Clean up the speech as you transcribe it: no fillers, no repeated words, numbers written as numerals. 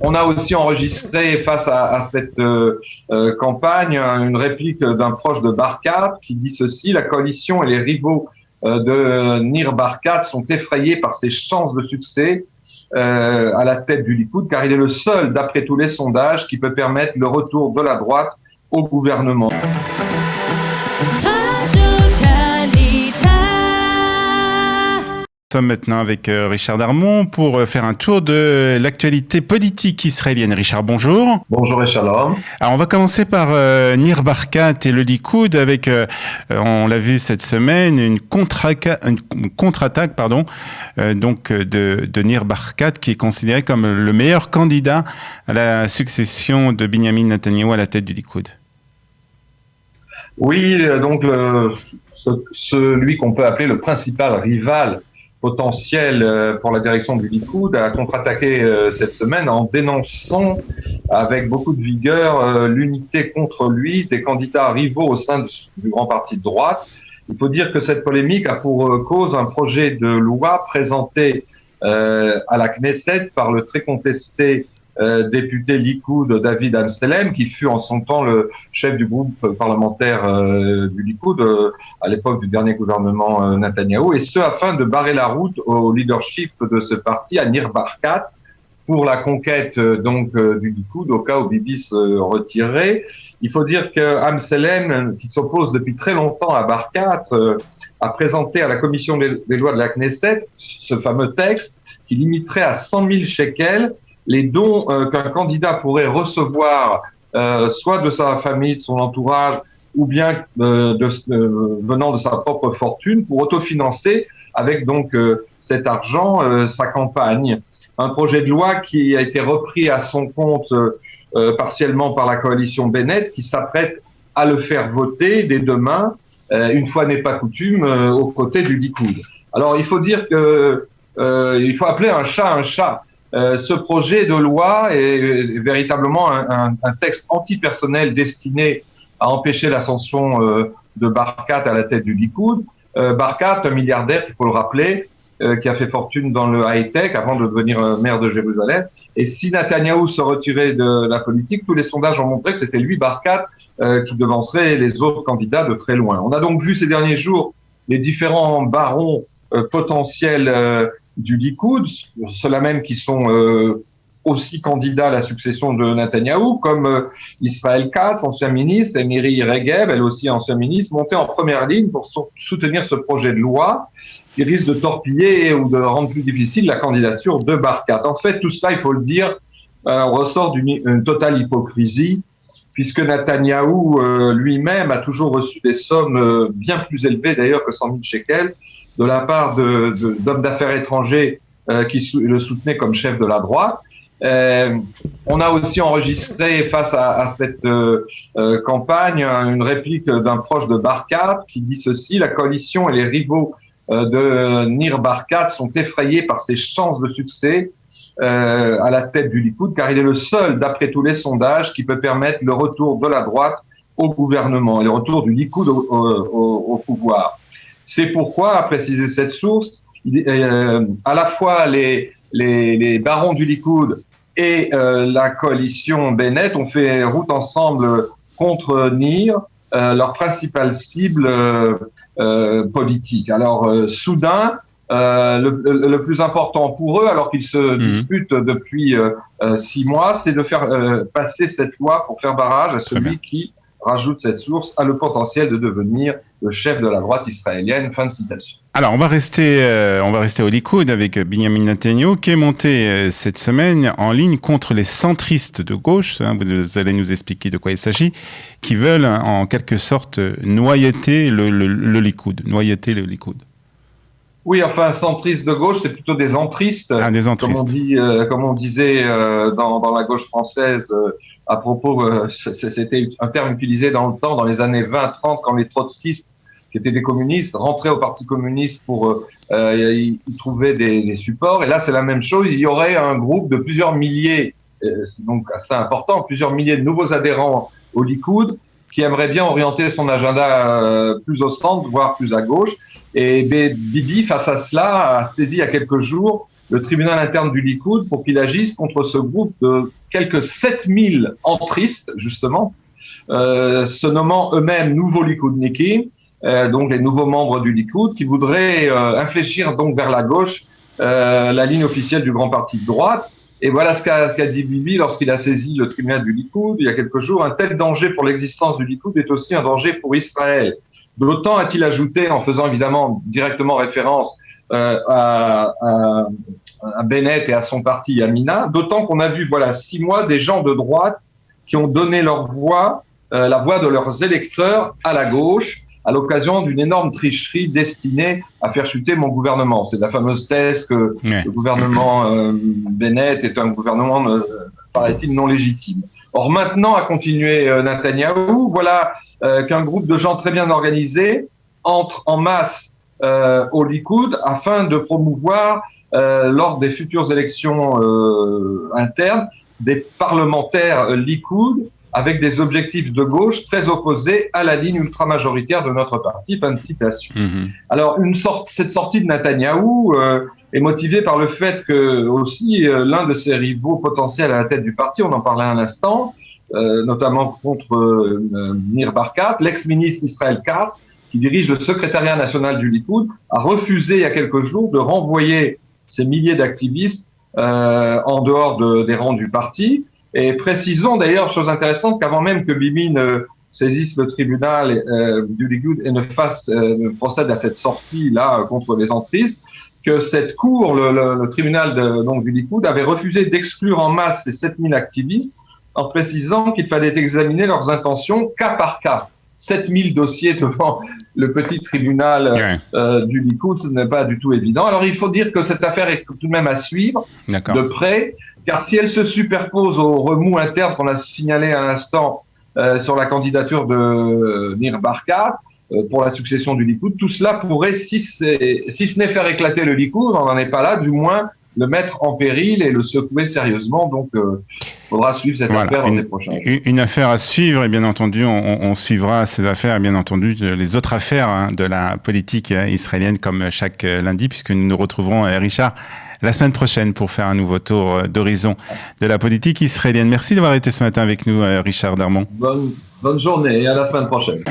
On a aussi enregistré face à cette campagne une réplique d'un proche de Barkat qui dit ceci: la coalition et les rivaux de Nir Barkat sont effrayés par ses chances de succès à la tête du Likoud, car il est le seul, d'après tous les sondages, qui peut permettre le retour de la droite au gouvernement. Nous sommes maintenant avec Richard Darmon pour faire un tour de l'actualité politique israélienne. Richard, bonjour. Bonjour et shalom. Alors on va commencer par Nir Barkat et le Likoud avec, on l'a vu cette semaine, une contre-attaque de Nir Barkat qui est considéré comme le meilleur candidat à la succession de Binyamin Netanyahou à la tête du Likoud. Oui, donc celui qu'on peut appeler le principal rival potentiel pour la direction du Likoud a contre-attaqué cette semaine en dénonçant avec beaucoup de vigueur l'unité contre lui des candidats rivaux au sein du grand parti de droite. Il faut dire que cette polémique a pour cause un projet de loi présenté à la Knesset par le très contesté député Likoud David Amsellem, qui fut en son temps le chef du groupe parlementaire du Likoud à l'époque du dernier gouvernement Netanyahou, et ce afin de barrer la route au leadership de ce parti, à Nir Barkat, pour la conquête du Likoud au cas où Bibi se retirerait. Il faut dire que Amsellem, qui s'oppose depuis très longtemps à Barkat, a présenté à la commission des lois de la Knesset ce fameux texte qui limiterait à 100 000 shekels les dons qu'un candidat pourrait recevoir, soit de sa famille, de son entourage, ou bien venant de sa propre fortune, pour autofinancer avec donc cet argent sa campagne. Un projet de loi qui a été repris à son compte partiellement par la coalition Bennett, qui s'apprête à le faire voter dès demain, une fois n'est pas coutume, aux côtés du Likoud. Alors il faut dire que il faut appeler un chat un chat. Ce projet de loi est véritablement un texte antipersonnel destiné à empêcher l'ascension de Barkat à la tête du Likoud. Barkat, un milliardaire, il faut le rappeler, qui a fait fortune dans le high-tech avant de devenir maire de Jérusalem. Et si Netanyahou se retirait de la politique, tous les sondages ont montré que c'était lui, Barkat, qui devancerait les autres candidats de très loin. On a donc vu ces derniers jours les différents barons potentiels du Likoud, ceux-là même qui sont aussi candidats à la succession de Netanyahou, comme Israël Katz, ancien ministre, et Miri Regev, elle aussi ancien ministre, montés en première ligne pour soutenir ce projet de loi qui risque de torpiller ou de rendre plus difficile la candidature de Barkat. En fait, tout cela, il faut le dire, ressort d'une totale hypocrisie, puisque Netanyahou lui-même a toujours reçu des sommes bien plus élevées d'ailleurs que 100 000 shekels de la part d'hommes d'affaires étrangers qui le soutenaient comme chef de la droite. On a aussi enregistré face à cette campagne une réplique d'un proche de Barkat qui dit ceci: la coalition et les rivaux de Nir Barkat sont effrayés par ses chances de succès à la tête du Likoud, car il est le seul, d'après tous les sondages, qui peut permettre le retour de la droite au gouvernement et le retour du Likoud au pouvoir. C'est pourquoi, a précisé cette source, à la fois les barons du Likoud et la coalition Bennett ont fait route ensemble contre Nir, leur principale cible politique. Alors, soudain, le plus important pour eux, alors qu'ils se disputent depuis 6 mois, c'est de faire passer cette loi pour faire barrage à celui qui, rajoute cette source, a le potentiel de devenir le chef de la droite israélienne. Fin de citation. Alors, on va rester au Likoud avec Binyamin Netanyahou qui est monté cette semaine en ligne contre les centristes de gauche. Vous allez nous expliquer de quoi il s'agit, qui veulent en quelque sorte noyauter le Likoud. Oui, enfin, centristes de gauche, c'est plutôt des entristes. Ah, des entristes. Comme on disait dans la gauche française à propos, c'était un terme utilisé dans le temps, dans les années 20-30, quand les trotskistes, qui étaient des communistes, rentraient au Parti communiste pour y trouver des supports. Et là, c'est la même chose. Il y aurait un groupe de plusieurs milliers, c'est donc assez important, plusieurs milliers de nouveaux adhérents au Likoud qui aimeraient bien orienter son agenda plus au centre, voire plus à gauche. Et Bibi, face à cela, a saisi il y a quelques jours le tribunal interne du Likoud pour qu'il agisse contre ce groupe de quelques 7000 entristes, justement, se nommant eux-mêmes Nouveau Likoudnikim, donc les nouveaux membres du Likoud, qui voudraient infléchir donc vers la gauche la ligne officielle du grand parti de droite. Et voilà ce qu'a dit Bibi lorsqu'il a saisi le tribunal du Likoud il y a quelques jours. Un tel danger pour l'existence du Likoud est aussi un danger pour Israël. D'autant, a-t-il ajouté, en faisant évidemment directement référence à Bennett et à son parti Yamina, d'autant qu'on a vu, voilà, 6 mois, des gens de droite qui ont donné leur voix, la voix de leurs électeurs à la gauche, à l'occasion d'une énorme tricherie destinée à faire chuter mon gouvernement. C'est la fameuse thèse que le gouvernement Bennett est un gouvernement, paraît-il, non légitime. Or maintenant, a continué Netanyahou, voilà qu'un groupe de gens très bien organisés entre en masse au Likoud afin de promouvoir, lors des futures élections internes, des parlementaires Likoud avec des objectifs de gauche très opposés à la ligne ultramajoritaire de notre parti. Fin de citation. Alors, cette sortie de Netanyahou est motivée par le fait que aussi l'un de ses rivaux potentiels à la tête du parti, on en parlait à l'instant, notamment contre Nir Barkat, l'ex-ministre Israël Katz, qui dirige le secrétariat national du Likoud, a refusé il y a quelques jours de renvoyer ces milliers d'activistes en dehors des rangs du parti. Et précisons d'ailleurs, chose intéressante, qu'avant même que Bibi ne saisisse le tribunal du Likoud et ne procède à cette sortie-là contre les entristes, que cette cour, le tribunal donc du Likoud, avait refusé d'exclure en masse ces 7000 activistes en précisant qu'il fallait examiner leurs intentions cas par cas. 7000 dossiers devant le petit tribunal du Likoud, ce n'est pas du tout évident. Alors il faut dire que cette affaire est tout de même à suivre de près, car si elle se superpose au remous interne qu'on a signalé à l'instant sur la candidature de Nir Barkat pour la succession du Likoud, tout cela pourrait, si ce n'est faire éclater le Likoud, on n'en est pas là, du moins le mettre en péril et le secouer sérieusement. Donc, faudra suivre cette affaire dans les prochains jours. Une affaire à suivre, et bien entendu, on suivra ces affaires, et bien entendu, les autres affaires de la politique israélienne, comme chaque lundi, puisque nous nous retrouverons, Richard, la semaine prochaine pour faire un nouveau tour d'horizon de la politique israélienne. Merci d'avoir été ce matin avec nous, Richard Darmon. Bonne journée et à la semaine prochaine.